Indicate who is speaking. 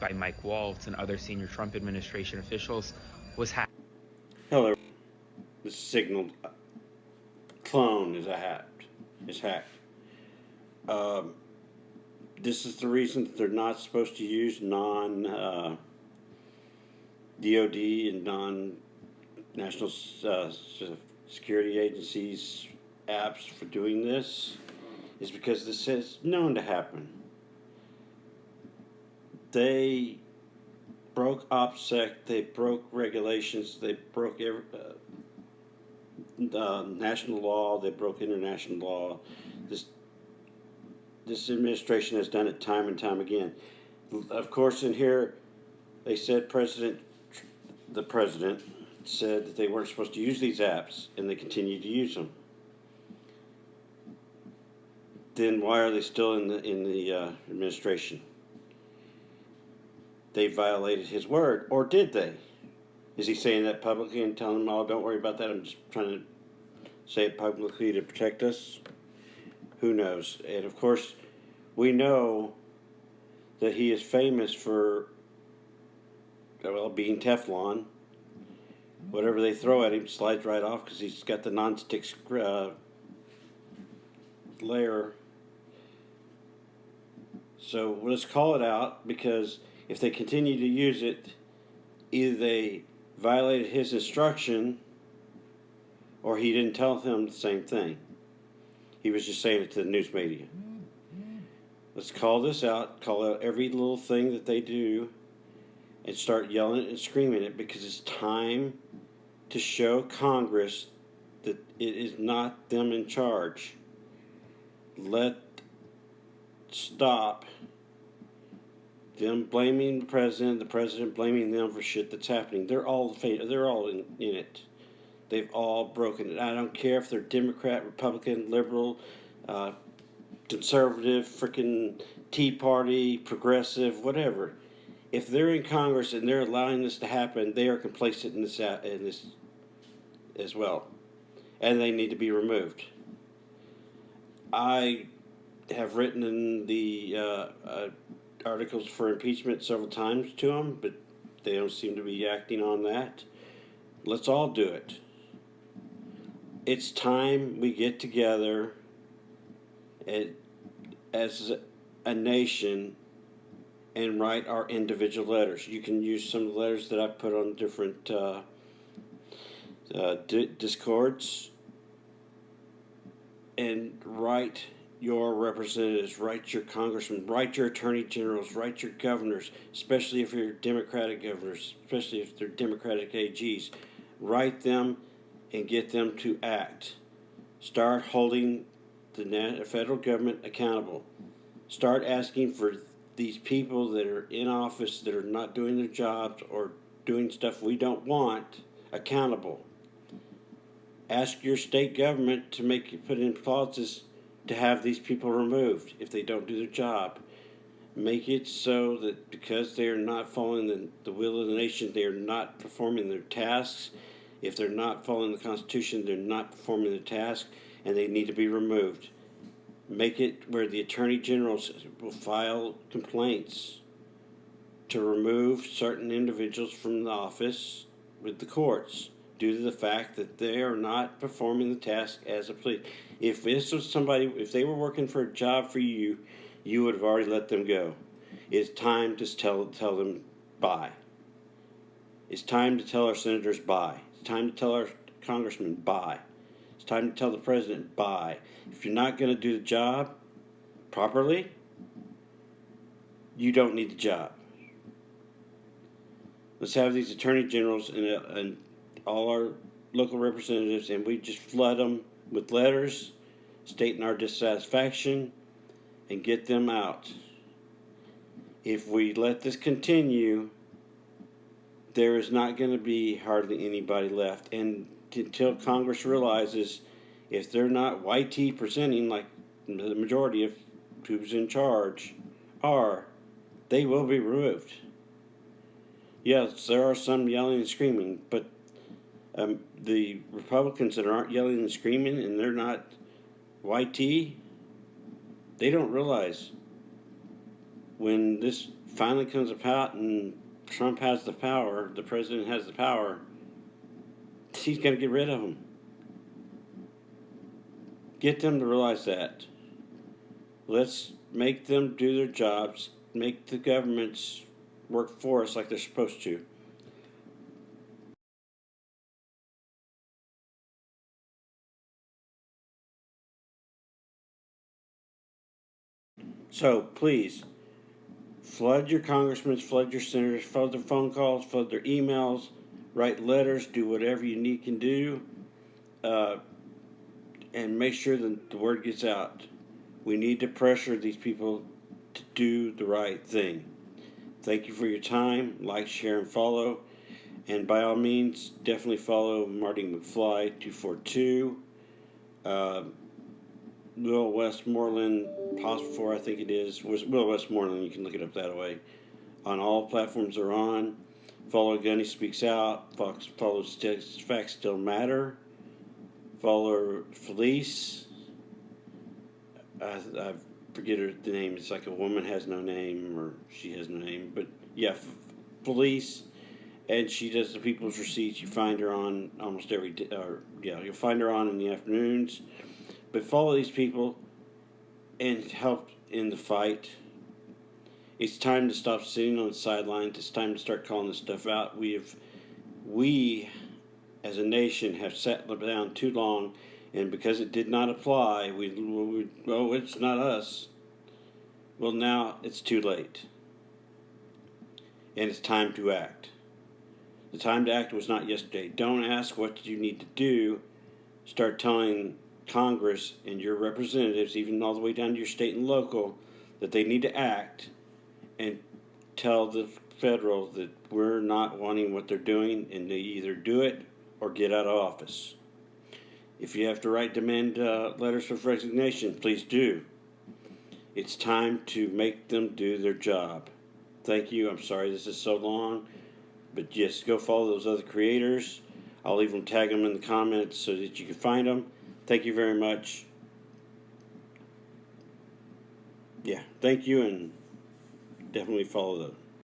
Speaker 1: by Mike Waltz and other senior Trump administration officials was hacked.
Speaker 2: Hello. The Signal clone is hacked. Um, this is the reason that they're not supposed to use non DoD and non national security agencies apps for doing this, is because this is known to happen. They broke OPSEC, they broke regulations, they broke national law, they broke international law. This administration has done it time and time again. Of course, in here, they said the president said that they weren't supposed to use these apps, and they continue to use them. Then why are they still in the administration? They violated his word, or did they? Is he saying that publicly and telling them, "Oh, don't worry about that. I'm just trying to say it publicly to protect us"? Who knows? And of course, we know that he is famous for, well, being Teflon. Whatever they throw at him slides right off because he's got the nonstick layer. So let's call it out, because if they continue to use it, either they violated his instruction or he didn't tell them the same thing. He was just saying it to the news media. Let's call this out, call out every little thing that they do, and start yelling and screaming it, because it's time to show Congress that it is not them in charge. Stop them blaming the president blaming them for shit that's happening. They're all in it. They've all broken it. I don't care if they're Democrat, Republican, liberal, conservative, freaking Tea Party, progressive, whatever. If they're in Congress and they're allowing this to happen, they are complicit in this as well, and they need to be removed. I have written in the articles for impeachment several times to them, but they don't seem to be acting on that. Let's all do it. It's time we get together as a nation and write our individual letters. You can use some of the letters that I've put on different discords, and write your representatives, write your congressmen, write your attorney generals, write your governors, especially if you're Democratic governors, especially if they're Democratic AGs. Write them and get them to act. Start holding the federal government accountable. Start asking for these people that are in office that are not doing their jobs or doing stuff we don't want accountable. Ask your state government to put in clauses to have these people removed if they don't do their job. Make it so that because they are not following the will of the nation, they are not performing their tasks. If they're not following the Constitution, they're not performing their task, and they need to be removed. Make it where the attorney generals will file complaints to remove certain individuals from the office with the courts due to the fact that they are not performing the task as a police. If this was somebody, if they were working for a job for you, you would have already let them go. It's time to tell them bye. It's time to tell our senators bye. It's time to tell our congressmen bye. It's time to tell the president bye. If you're not going to do the job properly, you don't need the job. Let's have these attorney generals and all our local representatives, and we just flood them with letters stating our dissatisfaction and get them out. If we let this continue, there is not going to be hardly anybody left. And until Congress realizes if they're not YT presenting like the majority of who's in charge are, they will be removed. Yes, there are some yelling and screaming, but the Republicans that aren't yelling and screaming and they're not YT, they don't realize when this finally comes about and Trump has the power, the president has the power, he's going to get rid of them. Get them to realize that. Let's make them do their jobs, make the governments work for us like they're supposed to. So please, flood your congressmen, flood your senators, flood their phone calls, flood their emails, write letters, do whatever you need can do, and make sure that the word gets out. We need to pressure these people to do the right thing. Thank you for your time. Like, share, and follow. And by all means, definitely follow Marty McFly 242. Will Westmoreland, Possible, I think it is. Will Westmoreland, you can look it up that way. On all platforms are on. Follow Gunny Speaks Out. Follow Facts Still Matter. Follow Felice. I forget the name. It's like a woman has no name, or she has no name. But yeah, Felice. And she does the People's Receipts. You find her on almost every day. You'll find her on in the afternoons. But follow these people and help in the fight. It's time to stop sitting on the sidelines. It's time to start calling this stuff out. We as a nation have sat down too long, and because it did not apply, it's not us. Well, now it's too late. And it's time to act. The time to act was not yesterday. Don't ask what you need to do. Start telling Congress and your representatives, even all the way down to your state and local, that they need to act, and tell the federal that we're not wanting what they're doing, and they either do it or get out of office. If you have to write demand letters of resignation, please do. It's time to make them do their job. Thank you. I'm sorry this is so long, but just go follow those other creators. I'll even tag them in the comments so that you can find them. Thank you very much. Yeah, thank you, and definitely follow those.